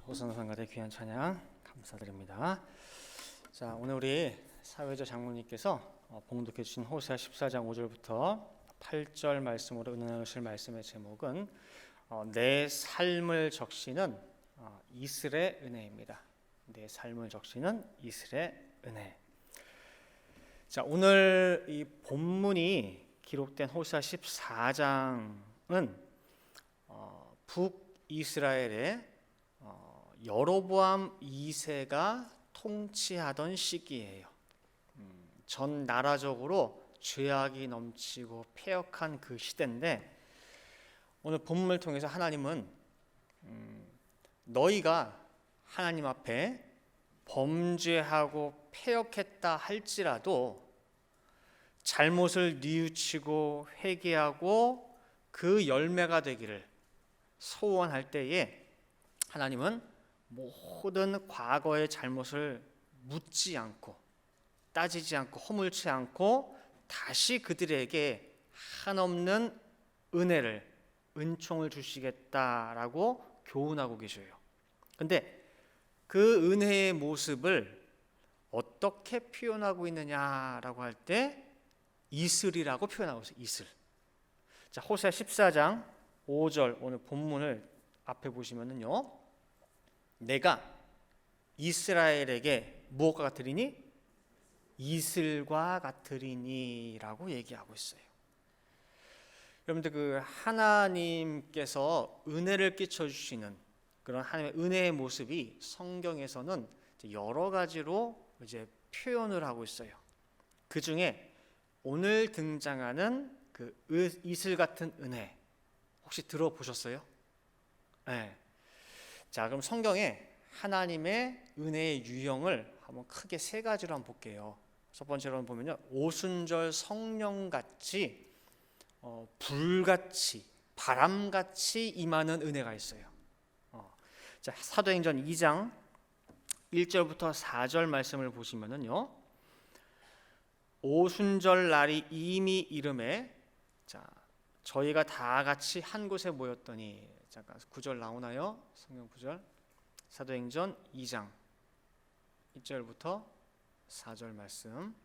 호선상가대 귀한 찬양 감사드립니다. 자, 오늘 우리 사회자 장로님께서 봉독해 주신 호세아 14장 5절부터 8절 말씀으로 은혜하실 말씀의 제목은 내 삶을 적시는 이슬의 은혜입니다. 내 삶을 적시는 이슬의 은혜. 자, 오늘 이 본문이 기록된 호세아 14장은 북이스라엘의 여로보암 2세가 통치하던 시기예요. 전 나라적으로 죄악이 넘치고 패역한 그 시대인데, 오늘 본문을 통해서 하나님은 너희가 하나님 앞에 범죄하고 패역했다 할지라도 잘못을 뉘우치고 회개하고 그 열매가 되기를 소원할 때에 하나님은 모든 과거의 잘못을 묻지 않고 따지지 않고 허물지 않고 다시 그들에게 한없는 은혜를, 은총을 주시겠다라고 교훈하고 계셔요. 근데 그 은혜의 모습을 어떻게 표현하고 있느냐라고 할 때 이슬이라고 표현하고 있어요. 이슬. 자, 호세아 14장 5절 오늘 본문을 앞에 보시면은요, 내가 이스라엘에게 무엇과 같으리니? 이슬과 같으리니라고 얘기하고 있어요. 여러분들, 그 하나님께서 은혜를 끼쳐 주시는 그런 하나님의 은혜의 모습이 성경에서는 여러 가지로 이제 표현을 하고 있어요. 그 중에 오늘 등장하는 그 이슬 같은 은혜 혹시 들어보셨어요? 네. 자, 그럼 성경에 하나님의 은혜의 유형을 한번 크게 세 가지로 한번 볼게요. 첫 번째로 보면요, 오순절 성령같이 불같이 바람같이 임하는 은혜가 있어요. 자, 사도행전 2장 1절부터 4절 말씀을 보시면은요, 오순절 날이 이미 이름에, 자, 저희가 다 같이 한 곳에 모였더니, 잠깐 9절 나오나요? 성경 9절. 사도행전 2장 1절부터 4절 말씀.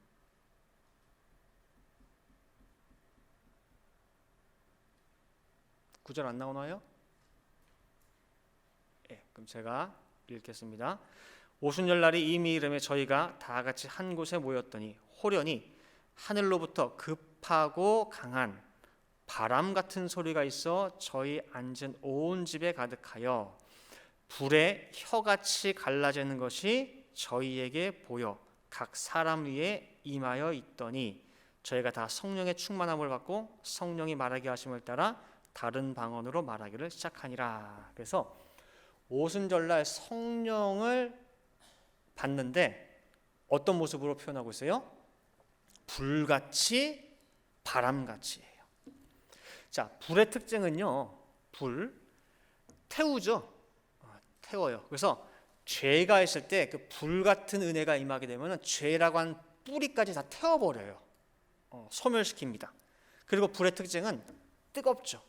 구절 안 나오나요? 네, 그럼 제가 읽겠습니다. 오순절 날이 이미 이름에 저희가 다 같이 한 곳에 모였더니 호련히 하늘로부터 급하고 강한 바람 같은 소리가 있어 저희 앉은 온 집에 가득하여 불에 혀같이 갈라지는 것이 저희에게 보여 각 사람 위에 임하여 있더니 저희가 다 성령의 충만함을 받고 성령이 말하게 하심을 따라 다른 방언으로 말하기를 시작하니라. 그래서 오순절날 성령을 받는데 어떤 모습으로 표현하고 있어요? 불같이 바람같이. 자, 불의 특징은요, 불 태우죠. 태워요. 그래서 죄가 있을 때 그 불 같은 은혜가 임하게 되면 죄라고 한 뿌리까지 다 태워버려요. 소멸시킵니다. 그리고 불의 특징은 뜨겁죠.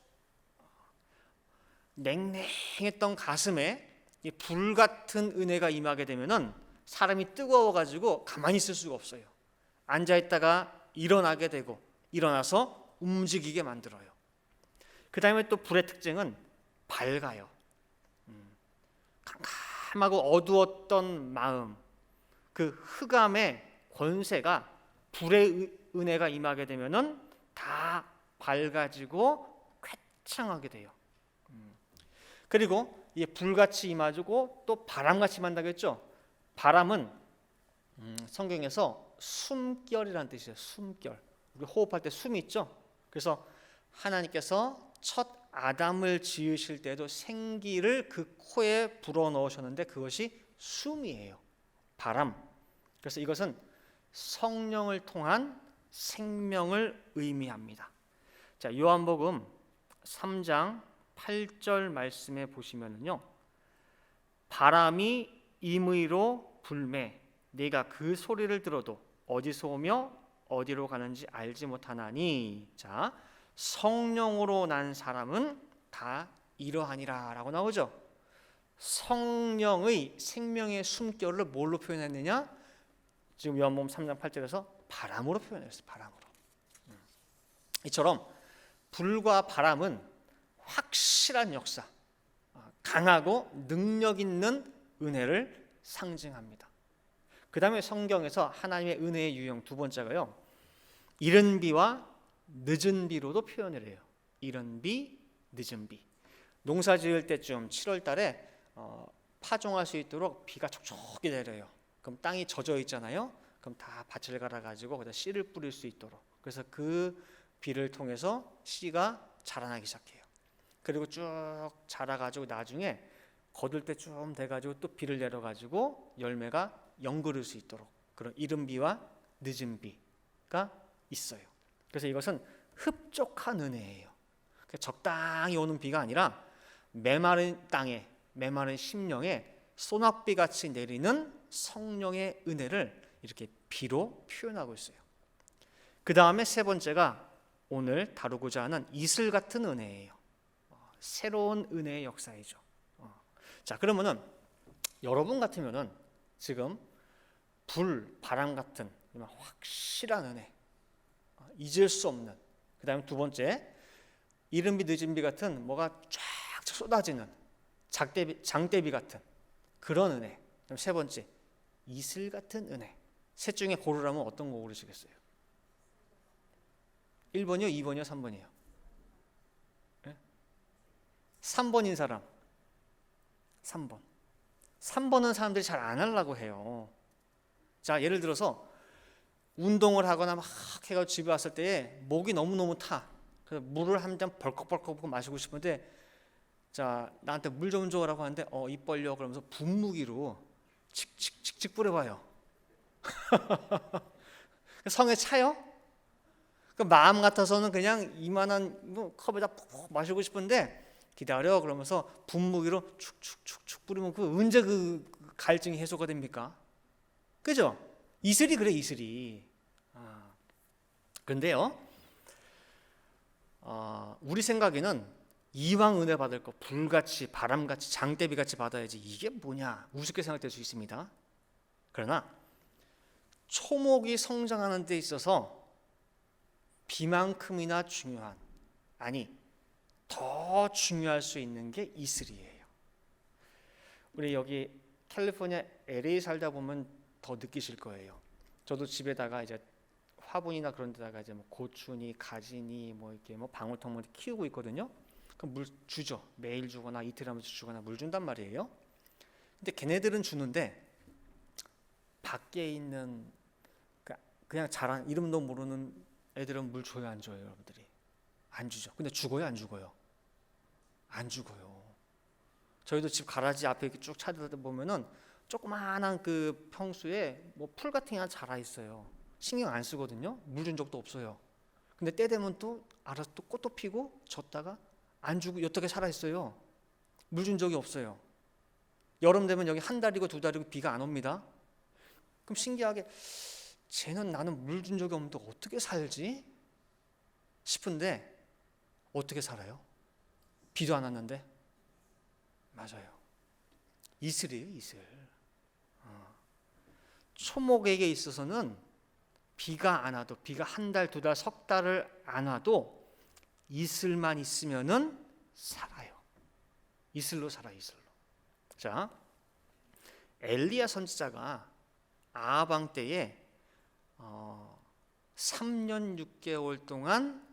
냉랭했던 가슴에 이 불 같은 은혜가 임하게 되면은 사람이 뜨거워가지고 가만히 있을 수가 없어요. 앉아있다가 일어나게 되고 일어나서 움직이게 만들어요. 그 다음에 또 불의 특징은 밝아요. 캄캄하고 어두웠던 마음, 그 흑암의 권세가 불의 은혜가 임하게 되면은 다 밝아지고 쾌청하게 돼요. 그리고 이게 불같이 임하고 또 바람같이 임한다고 했죠. 바람은 성경에서 숨결이라는 뜻이에요. 숨결. 우리 호흡할 때 숨이 있죠. 그래서 하나님께서 첫 아담을 지으실 때도 생기를 그 코에 불어넣으셨는데 그것이 숨이에요. 바람. 그래서 이것은 성령을 통한 생명을 의미합니다. 자, 요한복음 3장 8절 말씀에 보시면은요, 바람이 임의로 불매 네가 그 소리를 들어도 어디서 오며 어디로 가는지 알지 못하나니. 자, 성령으로 난 사람은 다 이러하니라 라고 나오죠. 성령의 생명의 숨결을 뭘로 표현했느냐? 지금 요한복음 3장 8절에서 바람으로 표현했어요. 바람으로. 이처럼 불과 바람은 확실한 역사, 강하고 능력 있는 은혜를 상징합니다. 그 다음에 성경에서 하나님의 은혜의 유형 두 번째가요, 이른 비와 늦은 비로도 표현을 해요. 이른 비, 늦은 비. 농사 지을 때쯤 7월 달에 파종할 수 있도록 비가 촉촉히 내려요. 그럼 땅이 젖어 있잖아요. 그럼 다 밭을 갈아가지고 거기다 씨를 뿌릴 수 있도록. 그래서 그 비를 통해서 씨가 자라나기 시작해요. 그리고 쭉 자라가지고 나중에 거둘 때 좀 돼가지고 또 비를 내려가지고 열매가 연그를 수 있도록 그런 이른 비와 늦은 비가 있어요. 그래서 이것은 흡족한 은혜예요. 적당히 오는 비가 아니라 메마른 땅에, 메마른 심령에 소낙비 같이 내리는 성령의 은혜를 이렇게 비로 표현하고 있어요. 그 다음에 세 번째가 오늘 다루고자 하는 이슬 같은 은혜예요. 새로운 은혜의 역사이죠. 자, 그러면은 여러분 같으면은 지금 불, 바람 같은 확실한 은혜, 잊을 수 없는. 그 다음에 두 번째, 이른 비 늦은 비 같은 뭐가 쫙 쏟아지는 장대비 같은 그런 은혜. 그다음 세 번째, 이슬 같은 은혜. 셋 중에 고르라면 어떤 거 고르시겠어요? 1번이요? 2번이요? 3번이요? 네? 3번인 사람. 3번. 3번은 사람들이 잘 안 하려고 해요. 자, 예를 들어서 운동을 하거나 막 해가지고 집에 왔을 때 목이 너무너무 타. 그래서 물을 한 잔 벌컥벌컥 마시고 싶은데, 자, 나한테 물 좀 줘라고 하는데 입 벌려 그러면서 분무기로 칙칙칙칙 뿌려봐요. 성에 차요? 그 마음 같아서는 그냥 이만한 컵에다 푹 마시고 싶은데 기다려 그러면서 분무기로 축축축축 뿌리면 그 언제 그 갈증이 해소가 됩니까? 그죠? 이슬이 그래, 이슬이. 그런데요, 우리 생각에는 이왕 은혜 받을 거 불같이 바람같이 장대비같이 받아야지 이게 뭐냐 우습게 생각될 수 있습니다. 그러나 초목이 성장하는 데 있어서 비만큼이나 중요한, 아니 더 중요할 수 있는 게 이슬이에요. 우리 여기 캘리포니아 LA 살다 보면 더 느끼실 거예요. 저도 집에다가 이제 화분이나 그런 데다가 이제 뭐 고추니 가지니 뭐 이렇게 뭐 방울토마토 키우고 있거든요. 그럼 물 주죠. 매일 주거나 이틀 하면서 주거나 물 준단 말이에요. 근데 걔네들은 주는데 밖에 있는 그냥 자란 이름도 모르는 애들은 물 줘요, 안 줘요, 여러분들이? 안 주죠. 근데 죽어요, 안 죽어요? 안 죽어요. 저희도 집 가라지 앞에 이렇게 쭉 찾아보면은 조그마한 그 평수에 뭐 풀 같은 게 하나 자라 있어요. 신경 안 쓰거든요. 물 준 적도 없어요. 근데 때 되면 또 알아서 또 꽃도 피고 졌다가 안 주고 어떻게 살아 있어요. 물 준 적이 없어요. 여름 되면 여기 한 달이고 두 달이고 비가 안 옵니다. 그럼 신기하게 쟤는 나는 물 준 적이 없는데 어떻게 살지 싶은데 어떻게 살아요? 비도 안 왔는데. 맞아요. 이슬이에요, 이슬. 초목에게 있어서는 비가 안 와도, 비가 한 달, 두 달, 석 달을 안 와도 이슬만 있으면은 살아요. 이슬로 살아, 이슬로. 자, 엘리야 선지자가 아하방 때에 3년 6개월 동안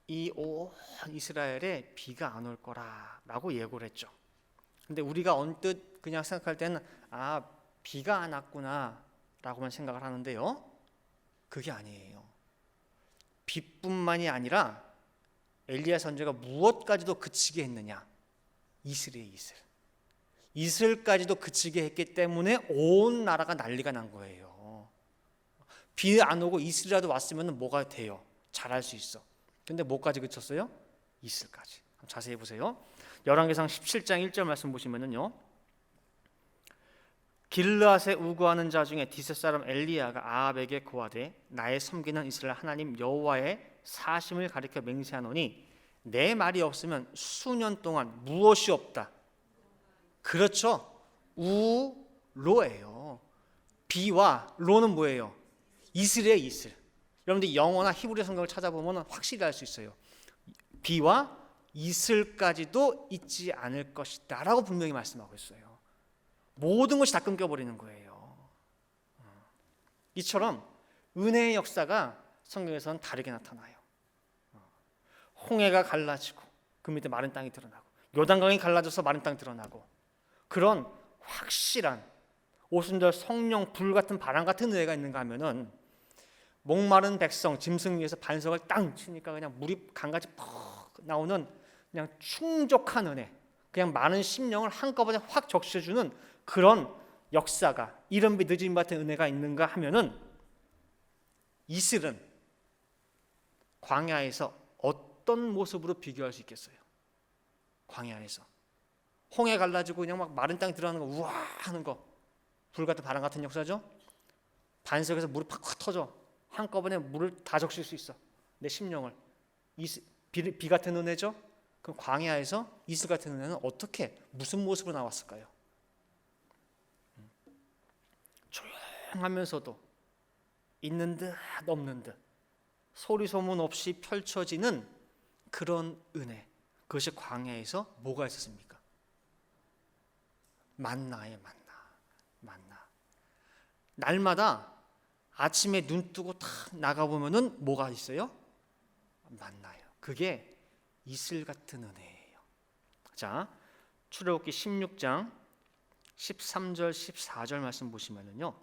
이 온 이스라엘에 비가 안 올 거라라고 예고를 했죠. 근데 우리가 언뜻 그냥 생각할 때는 비가 안 왔구나라고만 생각을 하는데요. 그게 아니에요. 비뿐만이 아니라 엘리야 선지자가 무엇까지도 그치게 했느냐? 이슬이에요, 이슬. 이슬까지도 그치게 했기 때문에 온 나라가 난리가 난 거예요. 비 안 오고 이슬이라도 왔으면 뭐가 돼요? 잘할 수 있어. 근데 뭐까지 그쳤어요? 이슬까지. 자세히 보세요. 열왕기상 17장 1절 말씀 보시면은요. 길르앗에 우거하는 자 중에 디셋 사람 엘리야가 아합에게 고하되 나의 섬기는 이스라엘 하나님 여호와의 사심을 가리켜 맹세하노니 내 말이 없으면 수년 동안 무엇이 없다. 그렇죠. 우로예요. 비와 로는 뭐예요? 이슬이에요, 이슬. 여러분들 영어나 히브리 성경을 찾아보면 확실히 알 수 있어요. 비와 이슬까지도 잊지 않을 것이다 라고 분명히 말씀하고 있어요. 모든 것이 다 끊겨버리는 거예요. 이처럼 은혜의 역사가 성경에서는 다르게 나타나요. 홍해가 갈라지고 그 밑에 마른 땅이 드러나고, 요단강이 갈라져서 마른 땅이 드러나고, 그런 확실한 오순절 성령 불 같은 바람 같은 은혜가 있는가 하면은, 목마른 백성 짐승 위에서 반석을 땅 치니까 그냥 물이 강같이 퍽 나오는 그냥 충족한 은혜, 그냥 많은 심령을 한꺼번에 확 적셔주는 그런 역사가, 이른비 늦은 같은 은혜가 있는가 하면은, 이슬은 광야에서 어떤 모습으로 비교할 수 있겠어요? 광야에서 홍해 갈라지고 그냥 막 마른 땅 들어가는 거, 우와 하는 거, 불 같은 바람 같은 역사죠. 반석에서 물이 팍팍 터져 한꺼번에 물을 다 적실 수 있어, 내 심령을. 비 같은 은혜죠. 그 광야에서 이슬 같은 은혜는 어떻게, 무슨 모습으로 나왔을까요? 조용하면서도 있는 듯 없는 듯 소리 소문 없이 펼쳐지는 그런 은혜, 그것이 광야에서 뭐가 있었습니까? 만나예요. 만나. 날마다 아침에 눈 뜨고 탁 나가보면은 뭐가 있어요? 만나요. 그게 이슬 같은 은혜예요. 자, 출애굽기 16장 13절 14절 말씀 보시면은요,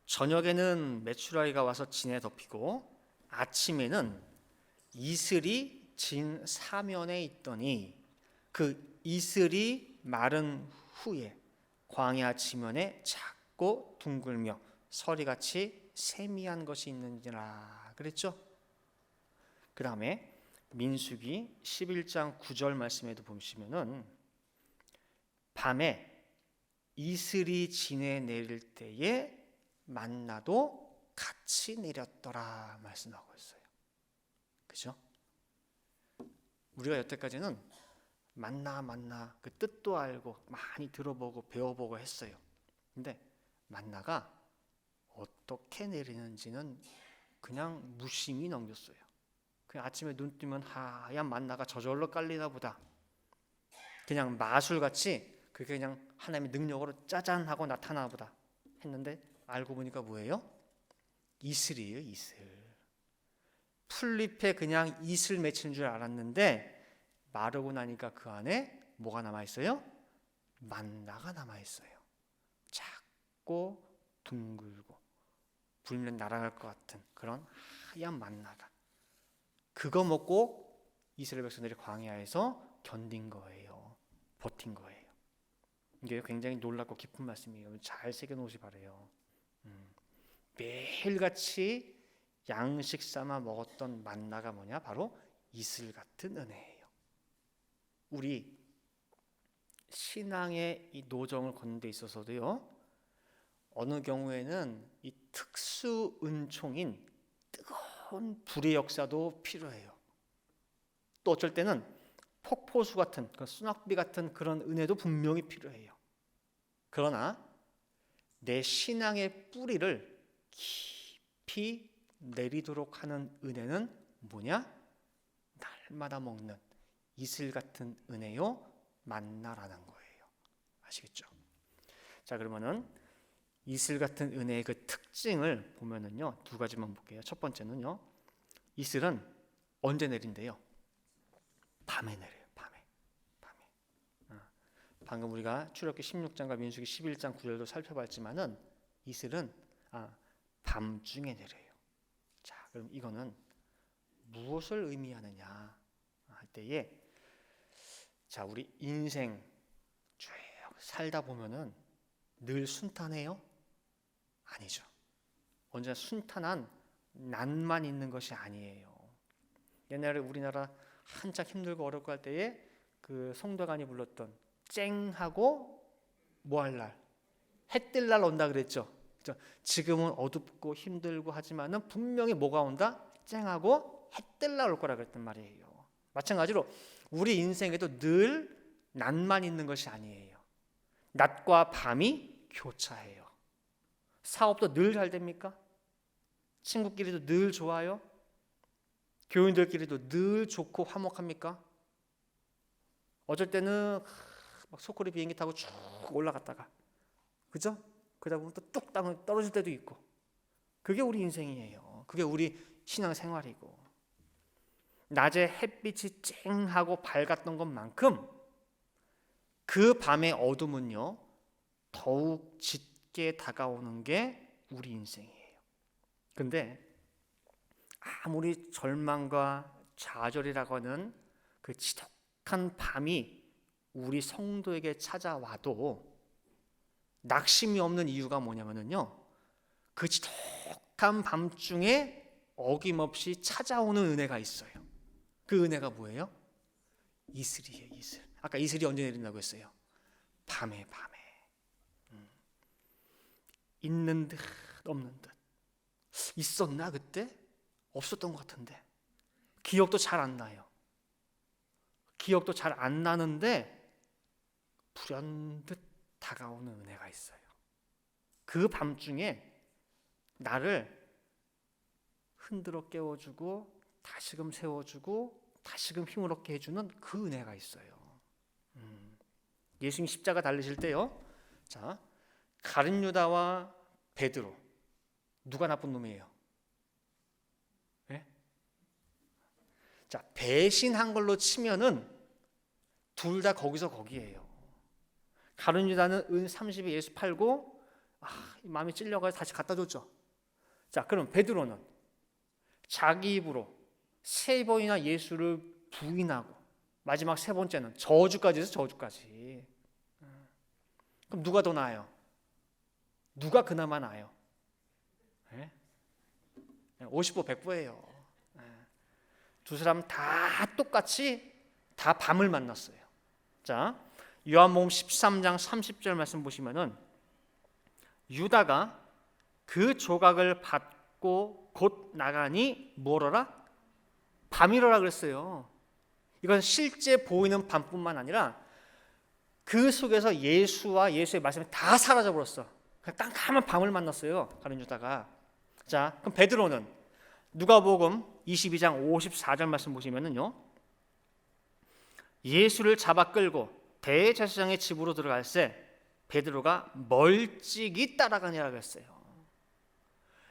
저녁에는 메추라기가 와서 진에 덮이고 아침에는 이슬이 진 사면에 있더니 그 이슬이 마른 후에 광야 지면에 작고 둥글며 서리같이 세미한 것이 있는지라 그랬죠. 그 다음에 민수기 11장 9절 말씀에도 보시면은, 밤에 이슬이 진에 내릴 때에 만나도 같이 내렸더라 말씀하고 있어요. 그죠? 우리가 여태까지는 만나 그 뜻도 알고 많이 들어보고 배워보고 했어요. 근데 만나가 어떻게 내리는지는 그냥 무심히 넘겼어요. 그냥 아침에 눈 뜨면 하얀 만나가 저절로 깔리나 보다, 그냥 마술같이 그게 그냥 하나님의 능력으로 짜잔 하고 나타나 보다 했는데, 알고 보니까 뭐예요? 이슬이에요, 이슬. 풀잎에 그냥 이슬 맺힌 줄 알았는데 마르고 나니까 그 안에 뭐가 남아있어요? 만나가 남아있어요. 작고 둥글고 불면 날아갈 것 같은 그런 하얀 만나가, 그거 먹고 이스라엘 백성들이 광야에서 견딘 거예요. 버틴 거예요. 이게 굉장히 놀랍고 깊은 말씀이에요. 잘 새겨놓으시 바래요. 매일같이 양식 삼아 먹었던 만나가 뭐냐? 바로 이슬 같은 은혜예요. 우리 신앙의 이 노정을 걷는 데 있어서도요, 어느 경우에는 이 특수 은총인 뜨거운 불의 역사도 필요해요. 또 어쩔 때는 폭포수 같은, 수납비 같은 그런 은혜도 분명히 필요해요. 그러나 내 신앙의 뿌리를 깊이 내리도록 하는 은혜는 뭐냐? 날마다 먹는 이슬 같은 은혜요, 만나라는 거예요. 아시겠죠? 자, 그러면은 이슬 같은 은혜의 그 특징을 보면은요, 두 가지만 볼게요. 첫 번째는요, 이슬은 언제 내린대요? 밤에 내려요. 밤에. 방금 우리가 출애굽기 16장과 민수기 11장 9절도 살펴봤지만은 이슬은 밤중에 내려요. 자, 그럼 이거는 무엇을 의미하느냐 할 때에, 자, 우리 인생 쭉 살다 보면은 늘 순탄해요? 아니죠. 언제나 순탄한 난만 있는 것이 아니에요. 옛날에 우리나라 한창 힘들고 어렵고 할 때에 그 송도간이 불렀던 쨍하고 뭐 할 날? 해 뜰 날 온다 그랬죠. 지금은 어둡고 힘들고 하지만은 분명히 뭐가 온다? 쨍하고 해 뜰 날 올 거라 그랬단 말이에요. 마찬가지로 우리 인생에도 늘 낮만 있는 것이 아니에요. 낮과 밤이 교차해요. 사업도 늘 잘 됩니까? 친구끼리도 늘 좋아요? 교인들끼리도 늘 좋고 화목합니까? 어쩔 때는 막 소쿠리 비행기 타고 쭉 올라갔다가, 그죠? 그러다 보면 또 뚝 떨어질 때도 있고. 그게 우리 인생이에요. 그게 우리 신앙생활이고. 낮에 햇빛이 쨍하고 밝았던 것만큼 그 밤의 어둠은요, 더욱 짙게 다가오는 게 우리 인생이에요. 근데 아무리 절망과 좌절이라고 하는 그 지독한 밤이 우리 성도에게 찾아와도 낙심이 없는 이유가 뭐냐면요, 그 지독한 밤중에 어김없이 찾아오는 은혜가 있어요. 그 은혜가 뭐예요? 이슬이에요. 이슬. 아까 이슬이 언제 내린다고 했어요? 밤에. 있는 듯 없는 듯. 있었나 그때? 없었던 것 같은데. 기억도 잘 안 나요. 기억도 잘 안 나는데 불현듯 다가오는 은혜가 있어요. 그 밤중에 나를 흔들어 깨워주고 다시금 세워주고 다시금 힘을 얻게 해주는 그 은혜가 있어요. 예수님 십자가 달리실 때요, 자, 가룟 유다와 베드로, 누가 나쁜 놈이에요? 네? 자, 배신한 걸로 치면은 둘 다 거기서 거기에요. 가룟 유다는 은 30에 예수 팔고 마음이 찔려가지고 다시 갖다 줬죠. 자, 그럼 베드로는 자기 입으로 3번이나 예수를 부인하고 마지막 3번째는 저주까지 해서 저주까지. 그럼 누가 더 나아요? 누가 그나마 나아요? 50보 100보예요. 두 사람 다 똑같이 다 밤을 만났어요. 자, 요한복음 13장 30절 말씀 보시면은 유다가 그 조각을 받고 곧 나가니 뭐라라? 밤이로라 그랬어요. 이건 실제 보이는 밤뿐만 아니라 그 속에서 예수와 예수의 말씀이 다 사라져 버렸어. 그냥 깜깜한 밤을 만났어요, 가룟 유다가. 자, 그럼 베드로는 누가복음 22장 54절 말씀 보시면은요, 예수를 잡아 끌고 대제사장의 집으로 들어갈새 베드로가 멀찍이 따라가니라 그랬어요.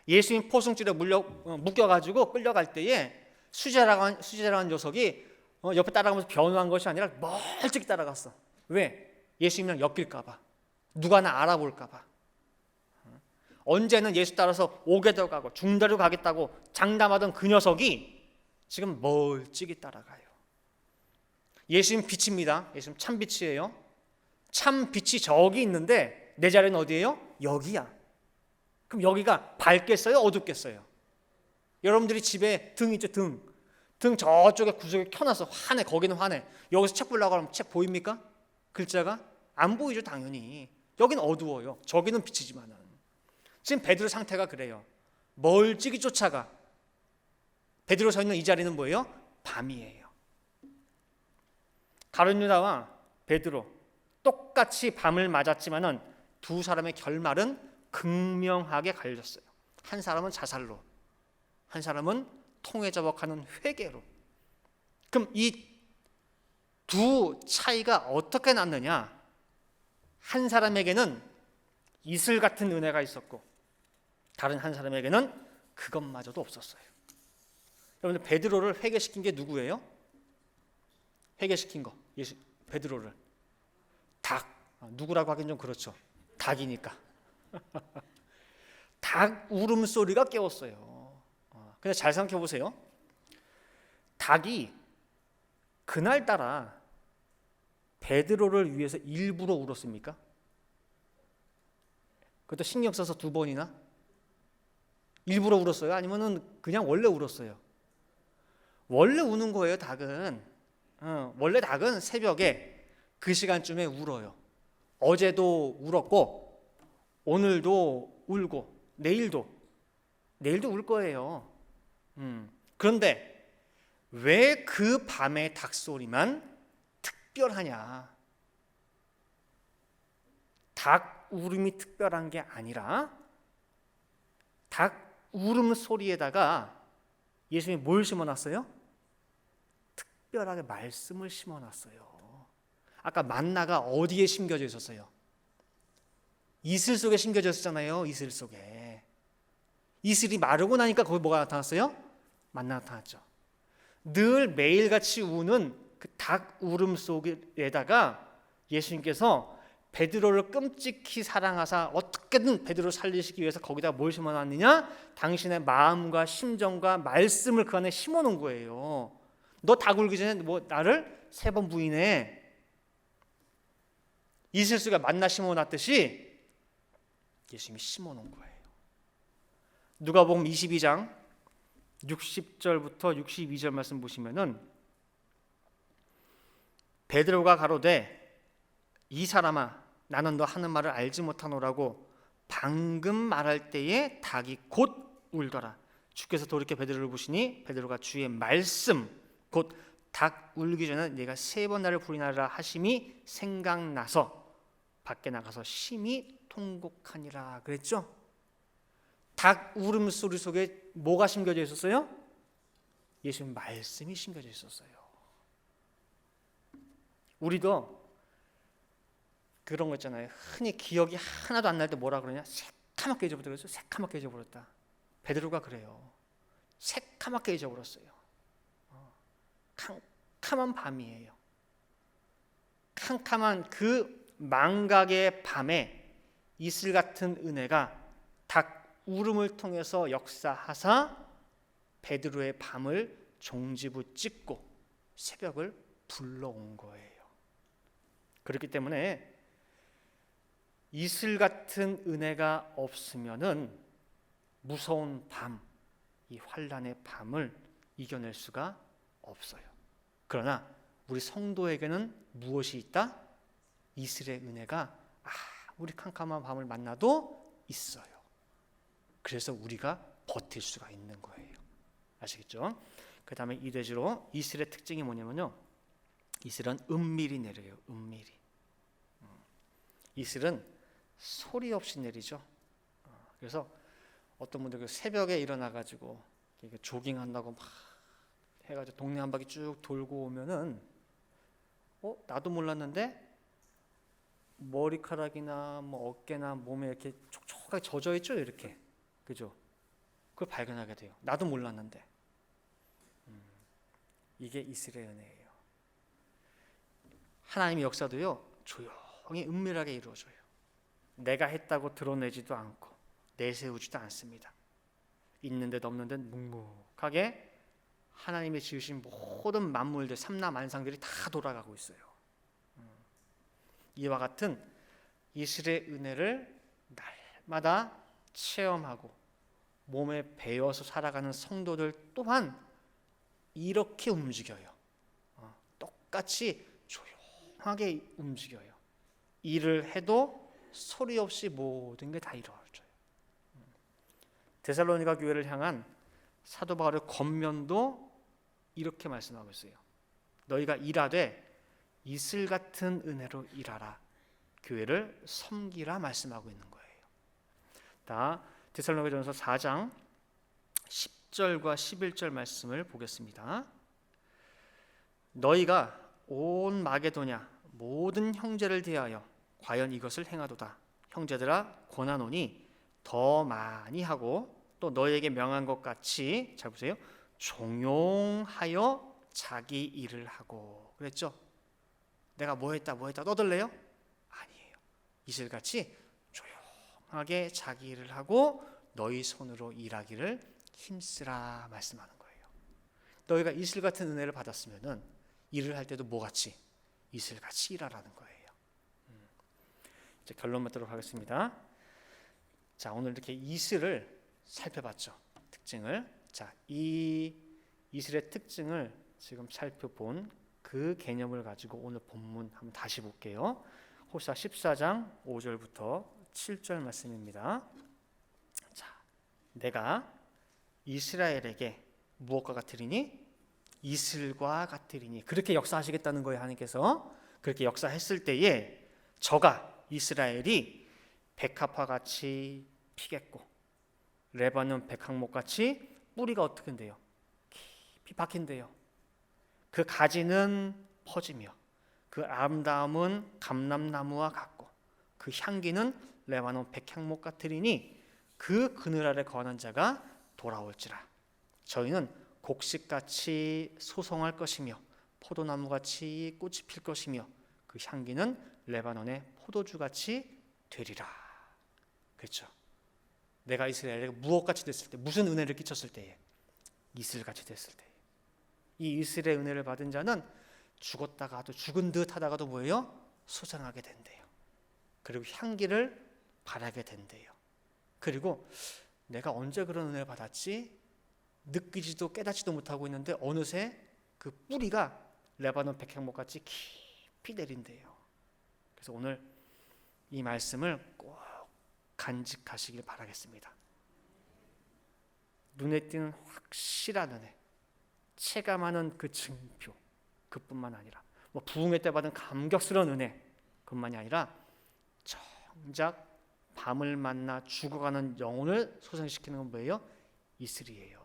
예수님 포승줄에 묶여가지고 끌려갈 때에 수제라고 한 녀석이 옆에 따라가면서 변호한 것이 아니라 멀찍이 따라갔어. 왜? 예수님이랑 엮일까봐, 누가 나 알아볼까봐. 언제는 예수 따라서 오게도 가고 중대로 가겠다고 장담하던 그 녀석이 지금 멀찍이 따라가요. 예수님 빛입니다. 예수님 참 빛이에요. 참 빛이 저기 있는데 내 자리는 어디예요? 여기야. 그럼 여기가 밝겠어요? 어둡겠어요? 여러분들이 집에 등 있죠? 등 저쪽에 구석에 켜놔서 환해. 거기는 환해. 여기서 책 보려고 하면 책 보입니까? 글자가? 안 보이죠, 당연히. 여기는 어두워요. 저기는 빛이지만은. 지금 베드로 상태가 그래요. 멀찍이 쫓아가. 베드로 서 있는 이 자리는 뭐예요? 밤이에요. 가룟 유다와 베드로 똑같이 밤을 맞았지만은 두 사람의 결말은 극명하게 갈렸어요. 한 사람은 자살로, 한 사람은 통에 자복하는 회개로. 그럼 이 두 차이가 어떻게 났느냐? 한 사람에게는 이슬 같은 은혜가 있었고 다른 한 사람에게는 그것마저도 없었어요. 여러분들, 베드로를 회개시킨 게 누구예요? 회개시킨 거, 베드로를 닭. 누구라고 하긴 좀 그렇죠. 닭이니까. 닭 울음소리가 깨웠어요. 근데 잘 생각해 보세요. 닭이 그날따라 베드로를 위해서 일부러 울었습니까? 그것도 신경 써서 2번이나? 일부러 울었어요? 아니면은 그냥 원래 울었어요? 원래 우는 거예요, 닭은. 원래 닭은 새벽에 그 시간쯤에 울어요. 어제도 울었고 오늘도 울고 내일도 울 거예요. 그런데 왜 그 밤의 닭소리만 특별하냐? 닭 울음이 특별한 게 아니라 닭 울음소리에다가 예수님이 뭘 심어놨어요? 특별하게 말씀을 심어놨어요. 아까 만나가 어디에 심겨져 있었어요? 이슬 속에 심겨져 있었잖아요. 이슬 속에. 이슬이 마르고 나니까 거기 뭐가 나타났어요? 만나 나타났죠. 늘 매일같이 우는 그 닭 울음 속에다가 예수님께서 베드로를 끔찍히 사랑하사 어떻게든 베드로를 살리시기 위해서 거기다 뭘 심어놨느냐? 당신의 마음과 심정과 말씀을 그 안에 심어놓은 거예요. 너 닭 울기 전에 뭐 나를 3번 부인해. 이슬 속에 만나 심어놨듯이 예수님이 심어놓은 거예요. 누가복음 22장 60절부터 62절 말씀 보시면은 베드로가 가로되 이 사람아 나는 너 하는 말을 알지 못하노라고 방금 말할 때에 닭이 곧 울더라. 주께서 돌이켜 베드로를 보시니 베드로가 주의 말씀 곧 닭 울기 전에 네가 3번 나를 부인하리라 하심이 생각나서 밖에 나가서 심히 통곡하니라 그랬죠. 닭 울음소리 속에 뭐가 심겨져 있었어요? 예수님 말씀이 심겨져 있었어요. 우리도 그런 거 있잖아요. 흔히 기억이 하나도 안 날 때 뭐라 그러냐? 새카맣게 잊어버렸다 그랬어요. 새카맣게 잊어버렸다. 베드로가 그래요. 새카맣게 잊어버렸어요. 캄캄한 밤이에요. 캄캄한 그 망각의 밤에 이슬 같은 은혜가 닭 울음을 통해서 역사하사 베드로의 밤을 종지부 찍고 새벽을 불러온 거예요. 그렇기 때문에 이슬 같은 은혜가 없으면은 무서운 밤, 이 환란의 밤을 이겨낼 수가 없어요. 그러나 우리 성도에게는 무엇이 있다? 이슬의 은혜가 우리 캄캄한 밤을 만나도 있어요. 그래서 우리가 버틸 수가 있는 거예요. 아시겠죠? 그 다음에 이대주로 이슬의 특징이 뭐냐면요, 이슬은 은밀히 내려요. 은밀히. 이슬은 소리 없이 내리죠. 그래서 어떤 분들 새벽에 일어나가지고 조깅한다고 막 해가지고 동네 한 바퀴 쭉 돌고 오면은 나도 몰랐는데 머리카락이나 뭐 어깨나 몸에 이렇게 촉촉하게 젖어 있죠, 이렇게. 그죠? 그걸 발견하게 돼요. 나도 몰랐는데. 이게 이슬의 은혜예요. 하나님의 역사도요, 조용히 은밀하게 이루어져요. 내가 했다고 드러내지도 않고 내세우지도 않습니다. 있는데도 없는데 묵묵하게 하나님의 지으신 모든 만물들, 삼라만상들이 다 돌아가고 있어요. 이와 같은 이슬의 은혜를 날마다 체험하고 몸에 배어서 살아가는 성도들 또한 이렇게 움직여요. 똑같이 조용하게 움직여요. 일을 해도 소리 없이 모든 게 다 이루어져요. 데살로니가 교회를 향한 사도 바울의 권면도 이렇게 말씀하고 있어요. 너희가 일하되 이슬 같은 은혜로 일하라. 교회를 섬기라 말씀하고 있는 거예요. 다 데살로니가전서 4장 10절과 11절 말씀을 보겠습니다. 너희가 온 마게도냐 모든 형제를 대하여 과연 이것을 행하도다. 형제들아 권하노니 더 많이 하고 또 너희에게 명한 것 같이, 잘 보세요, 종용하여 자기 일을 하고 그랬죠. 내가 뭐 했다 떠들래요? 아니에요. 이슬같이 조용하게 자기 일을 하고 너희 손으로 일하기를 힘쓰라 말씀하는 거예요. 너희가 이슬 같은 은혜를 받았으면은 일을 할 때도 뭐같이? 이슬같이 일하라는 거예요. 이제 결론 맺도록 하겠습니다. 자, 오늘 이렇게 이슬을 살펴봤죠. 특징을. 자, 이 이슬의 특징을 지금 살펴본 그 개념을 가지고 오늘 본문 한번 다시 볼게요. 호시아 14장 5절부터 7절 말씀입니다. 자, 내가 이스라엘에게 무엇과 같으리니? 이슬과 같으리니. 그렇게 역사하시겠다는 거예요. 하나님께서 그렇게 역사했을 때에 저가 이스라엘이 백합화 같이 피겠고 레바논 백향목 같이 뿌리가 어떻게 된대요? 깊이 박힌대요. 그 가지는 퍼지며 그 아름다움은 감람나무와 같고 그 향기는 레바논 백향목 같으리니 그 그늘 아래 거하는 자가 돌아올지라. 저희는 곡식같이 소송할 것이며 포도나무같이 꽃이 필 것이며 그 향기는 레바논의 포도주같이 되리라. 그렇죠. 내가 이스라엘에게 무엇같이 됐을 때, 무슨 은혜를 끼쳤을 때에, 이슬같이 됐을 때, 이 이슬의 은혜를 받은 자는 죽었다가도 죽은 듯 하다가도 뭐예요? 소생하게 된대요. 그리고 향기를 바라게 된대요. 그리고 내가 언제 그런 은혜를 받았지? 느끼지도 깨닫지도 못하고 있는데 어느새 그 뿌리가 레바논 백향목같이 깊이 내린대요. 그래서 오늘 이 말씀을 꼭 간직하시길 바라겠습니다. 눈에 띄는 확실한 은혜, 체감하는 그 증표, 그뿐만 아니라 뭐 부흥회 때 받은 감격스러운 은혜, 그뿐만이 아니라 정작 밤을 만나 죽어가는 영혼을 소생시키는 건 뭐예요? 이슬이에요.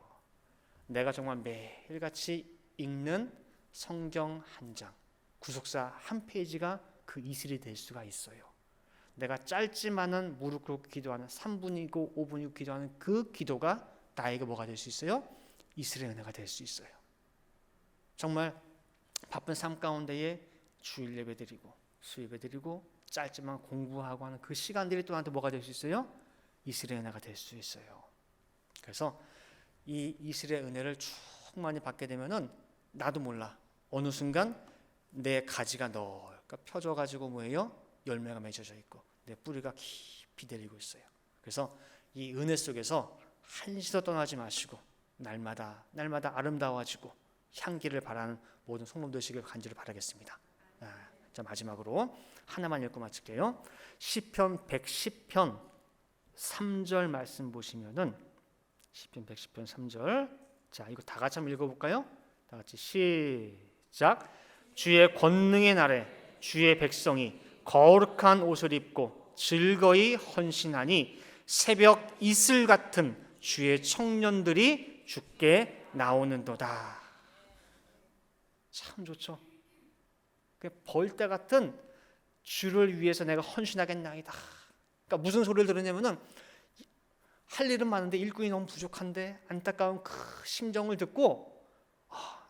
내가 정말 매일같이 읽는 성경 한 장, 구속사 한 페이지가 그 이슬이 될 수가 있어요. 내가 짧지만은 무릎 꿇고 기도하는 3분이고 5분이고 기도하는 그 기도가 나에게 뭐가 될 수 있어요? 이슬의 은혜가 될 수 있어요. 정말 바쁜 삶 가운데에 주일 예배 드리고 수예배 드리고 짧지만 공부하고 하는 그 시간들이 또 나한테 뭐가 될 수 있어요? 이슬의 은혜가 될 수 있어요. 그래서 이 이슬의 은혜를 충만히 받게 되면은 나도 몰라 어느 순간 내 가지가 넓게 펴져가지고 뭐예요? 열매가 맺어져 있고 내 뿌리가 깊이 내리고 있어요. 그래서 이 은혜 속에서 한시도 떠나지 마시고 날마다 아름다워지고 향기를 바라는 모든 성도 되시길 간절히 바라겠습니다. 자, 마지막으로 하나만 읽고 마칠게요. 시편 110편 3절 말씀 보시면은 시편 110편 3절, 자 이거 다 같이 한번 읽어볼까요? 다 같이 시작. 주의 권능의 날에 주의 백성이 거룩한 옷을 입고 즐거이 헌신하니 새벽 이슬 같은 주의 청년들이 주께 나오는도다. 참 좋죠. 벌떼 같은 주를 위해서 내가 헌신하겠나이다. 그러니까 무슨 소리를 들으냐면은 할 일은 많은데 일꾼이 너무 부족한데 안타까운 그 심정을 듣고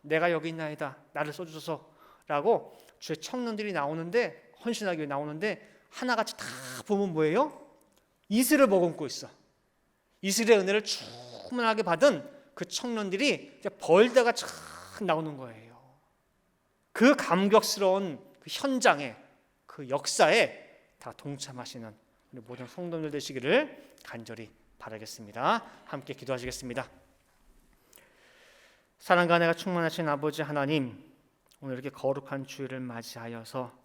내가 여기 있나이다. 나를 써주소서라고 주의 청년들이 나오는데 헌신하기 위해 나오는데 하나같이 다 보면 뭐예요? 이슬을 머금고 있어. 이슬의 은혜를 충만하게 받은 그 청년들이 벌떼가 쫙 나오는 거예요. 그 감격스러운 그 현장에 그 역사에 다 동참하시는 우리 모든 성도들 되시기를 간절히 바라겠습니다. 함께 기도하시겠습니다. 사랑과 은혜가 충만하신 아버지 하나님, 오늘 이렇게 거룩한 주일을 맞이하여서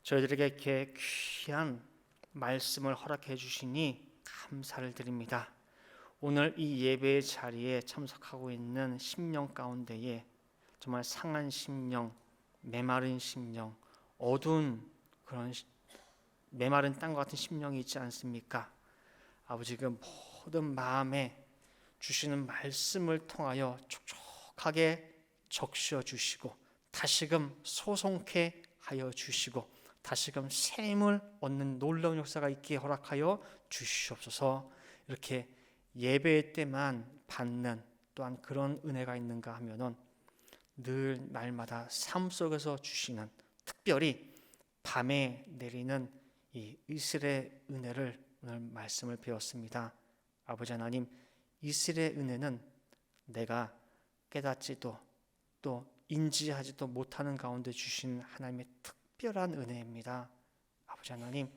저희들에게 이렇게 귀한 말씀을 허락해 주시니 감사를 드립니다. 오늘 이 예배의 자리에 참석하고 있는 심령 가운데에 정말 상한 심령, 메마른 심령, 어두운 그런 메마른 땅과 같은 심령이 있지 않습니까? 아버지 그 모든 마음에 주시는 말씀을 통하여 촉촉하게 적셔 주시고 다시금 소송케 하여 주시고 다시금 새 힘을 얻는 놀라운 역사가 있게 허락하여 주시옵소서. 이렇게 예배 때만 받는 또한 그런 은혜가 있는가 하면은 늘 날마다 삶 속에서 주시는 특별히 밤에 내리는 이 이슬의 은혜를 오늘 말씀을 배웠습니다. 아버지 하나님, 이슬의 은혜는 내가 깨닫지도 또 인지하지도 못하는 가운데 주신 하나님의 특별한 은혜입니다. 아버지 하나님,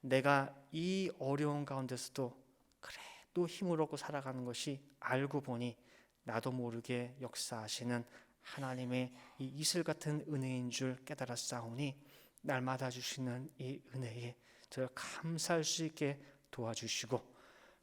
내가 이 어려운 가운데서도 그래도 힘을 얻고 살아가는 것이 알고 보니 나도 모르게 역사하시는 하나님의 이 이슬 같은 은혜인 줄 깨달았사오니 날마다 주시는 이 은혜에 저를 감사할 수 있게 도와주시고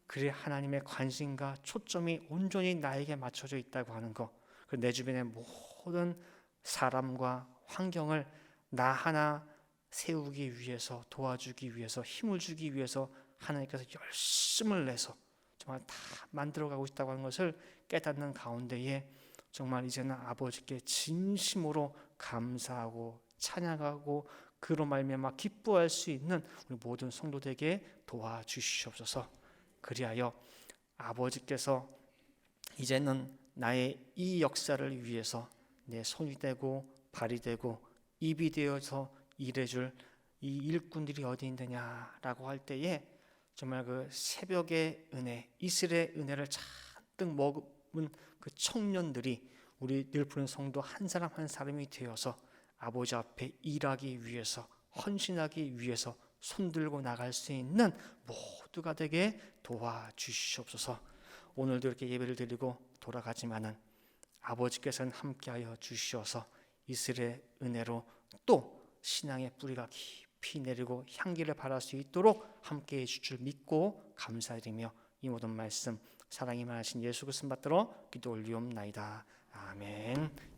그래 하나님의 관심과 초점이 온전히 나에게 맞춰져 있다고 하는 것, 내 주변의 모든 사람과 환경을 나 하나 세우기 위해서, 도와주기 위해서, 힘을 주기 위해서 하나님께서 열심을 내서 정말 다 만들어가고 있다고 하는 것을 깨닫는 가운데에 정말 이제는 아버지께 진심으로 감사하고 찬양하고 그로 말미암아 기뻐할 수 있는 우리 모든 성도들에게 도와주시옵소서. 그리하여 아버지께서 이제는 나의 이 역사를 위해서 내 손이 되고 발이 되고 입이 되어서 일해줄 이 일꾼들이 어디 있느냐라고 할 때에 정말 그 새벽의 은혜, 이슬의 은혜를 잔뜩 머금은 그 청년들이 우리 늘 부르는 성도 한 사람 한 사람이 되어서 아버지 앞에 일하기 위해서, 헌신하기 위해서 손들고 나갈 수 있는 모두가 되게 도와주시옵소서. 오늘도 이렇게 예배를 드리고 돌아가지만은 아버지께서는 함께하여 주시어서 이슬의 은혜로 또 신앙의 뿌리가 깊이 내리고 향기를 발할 수 있도록 함께해 주실 줄 믿고 감사드리며 이 모든 말씀 사랑이 많으신 예수 그리스도 받들어 기도 올리옵나이다. 아멘.